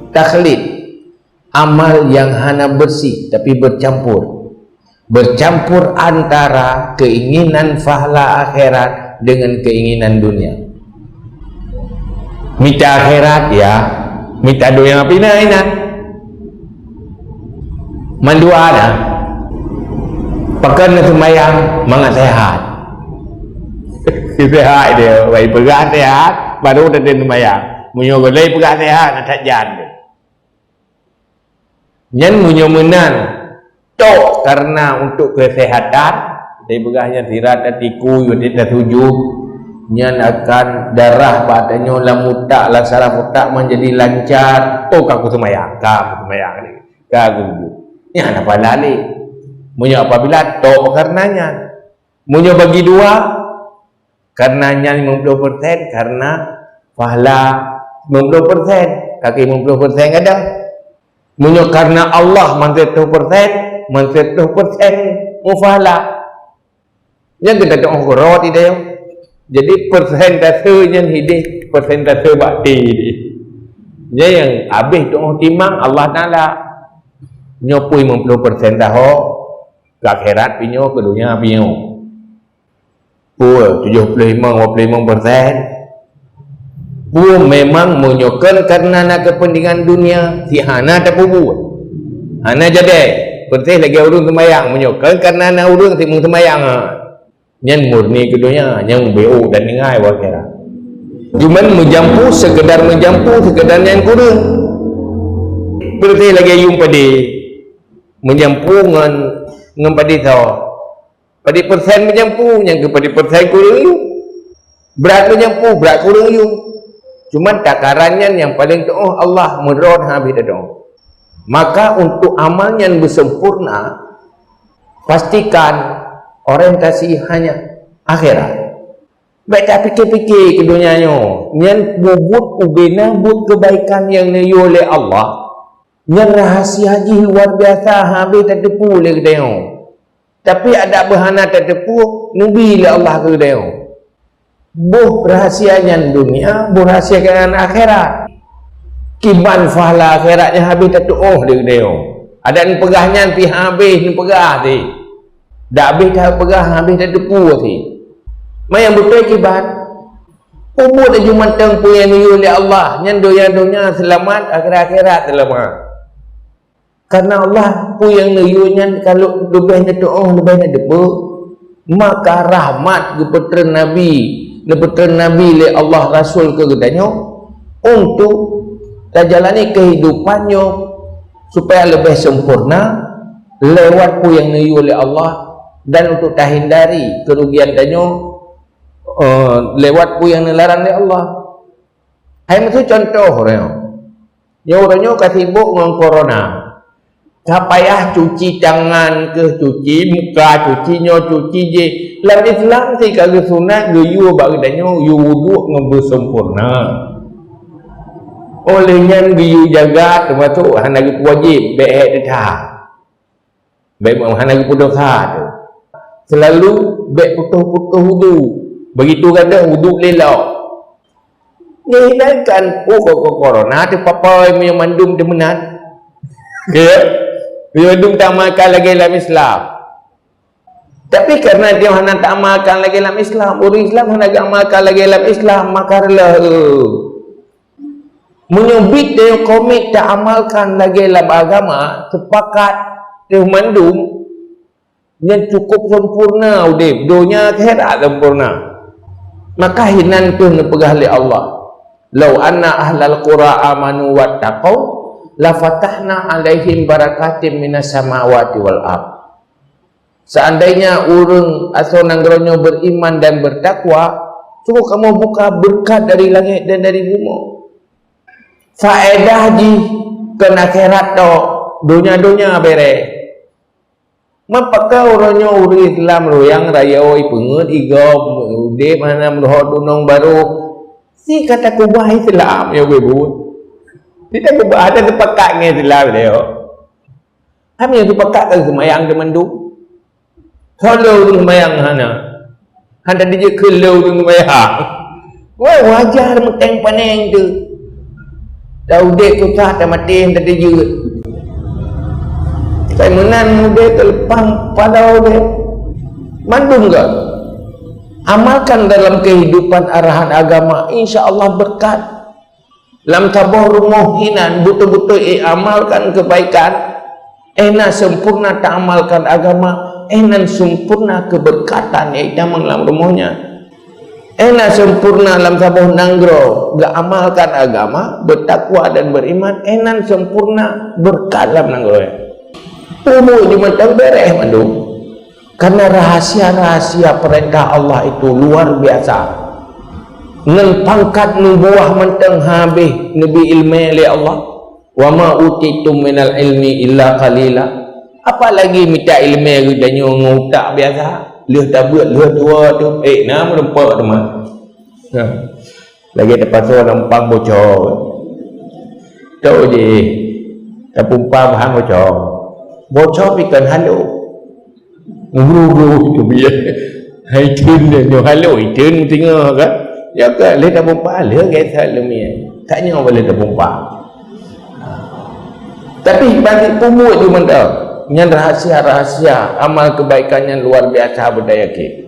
Takhlid, amal yang hana bersih tapi bercampur antara keinginan pahala akhirat dengan keinginan dunia. Minta akhirat ya, minta dunia pina mandua na pakai na sembahyang mangat sehat. Sehat dia, baik pegang sehat baru ada sembahyang. Munyo golai pegang sehat nak tak jalan. Nyan munyo menan tok karena untuk kesehatan dari begahnya tirat atiku yudit tujuh nyan akan darah badannya lamutak laksana mutak menjadi lancar. Oh kaku semayang ni kaku ni ada palali munyo apabila tok karenanya munyo bagi dua karenanya 50% karena pahala 50% kaki 50% ada munyo karena Allah 100% mufahala yang kita tak orang tidak jadi persentasenya hidup persentase bakti dia yang habis tu timang Allah Taala nyopui 50% dah ke akhirat pinyo ke dunia pinyo 75% memang menyokan karena nak kepentingan dunia si hana tak buat hana jadi perteh lagi urung sembahyang menyokan karena nak urung si mung sembahyang nyan murni ke dunia yang BO dan ningai wakira cuman menjampu sekedar nyan kurang perteh lagi yung padi menjampu ngan padi tau padi persen menjampu yang ke padi persen kurang yung berat menjampu berat kurang yung cuman takarannya yang paling tu Allah mudrot habis dah. Maka untuk amal yang bersempurna pastikan orientasi hanya akhirat. Baik tak fikir-fikir ke dunianya. Yang bubut ubena but kebaikan yang diyo oleh Allah. Yang rahsia haji luar biasa habis tak tepu oleh dia. Tapi ada berhana tak tepu nabi oleh Allah ke dia. Buh rahasianya dunia, buh rahasianya akhirat. Kiban fahala akhiratnya habis tak dia. Ada ni pegahnya pi habis ni pegah ti. Dak habis dah pegah habis dah depu ti. Mai yang betul kiban. Umur dah cuma tempoh yang oleh Allah, yang dunia selamat, akhirat selamat. Karena Allah pu yang nuyunya kalau lebihnya lebihnya depu, maka rahmat kepada Nabi oleh Allah Rasul ke gedanya untuk jalani kehidupannya supaya lebih sempurna lewat pu yang diyu oleh Allah dan untuk hindari kerugian danyo lewat pu yang dilarang oleh Allah. Hai itu contoh orangnya kasibuk dengan corona. Tak payah cuci tangan ke cuci muka, cuci je. Dalam Islam si kalau sunat yu bagdanya yu wuduk dengan bersempurna. Olehnya yu jaga termasuk hana wajib baik dah. Baik hana dosa tu. Selalu baik putus wudu. Begitu kadang wudu lelak. Hilangkan corona tu papai yang mandum demenan. Ya. Dia tak makan lagi dalam Islam. Tapi karena dia hanya tak makan lagi dalam Islam, orang Islam hanya tak makan lagi dalam Islam, maka menyubit dia komit tak amalkan lagi dalam agama, sepakat dia mandum yang cukup sempurna udip, dunia akhirat sempurna. Maka hinan tu nepegah oleh Allah. Lau anna ahlal qura amanu wattaqau la fatahna alaihim barakatim minas samawati wal ard. Seandainya urang asal nangronyo beriman dan bertakwa, cuba kamu buka berkat dari langit dan dari bumi. Faedah di kena akhirat to dunia bere. Mapakah orangnya urang Islam royang raya oi pengut igom ude mana mroh dunong baru. Si kata kubah Islam ya bu. Tidak ada tepakatnya Islam dia. Kami yang tepakat ke semayang ke mandu. Kalau semayang hana. Hana dia kelau semayang. Wah wajar meteng paneng tu. dah udah ku tak dah mati dah dijut saya menan muda terlepang pada udah mandung ke amalkan dalam kehidupan arahan agama, insya Allah berkat. Lam tabah rumah hinan betul-betul amalkan kebaikan, enak sempurna tak amalkan agama, enak sempurna keberkatan yang damang dalam rumahnya, enak sempurna lam tabah nanggro gak amalkan agama, bertakwa dan beriman, enak sempurna berkat dalam nanggro ya. Umur cuma tak bereh mandung. Karena rahasia-rahasia perintah Allah itu luar biasa. Nang pangkat nubuah menteng habis nabi ilmu oleh Allah. Wa ma utitum minal ilmi illa qalila. Apalagi minta ilmu kita ngutak biasa. Leh tak buat leh tua tu. Nama rempak teman. Lagi dapat suara lempang bocor. Tahu je. Tapumpang bahan bocor. Bocor pikan halu. Nguru tu biar hai tin dia nyo halo tin tengah kan ya ke le tak pompa le ke salmi tak nyo boleh tak pompa tapi bagi pemut tu mentau yang rahasia-rahasia amal kebaikan yang luar biasa berdaya ke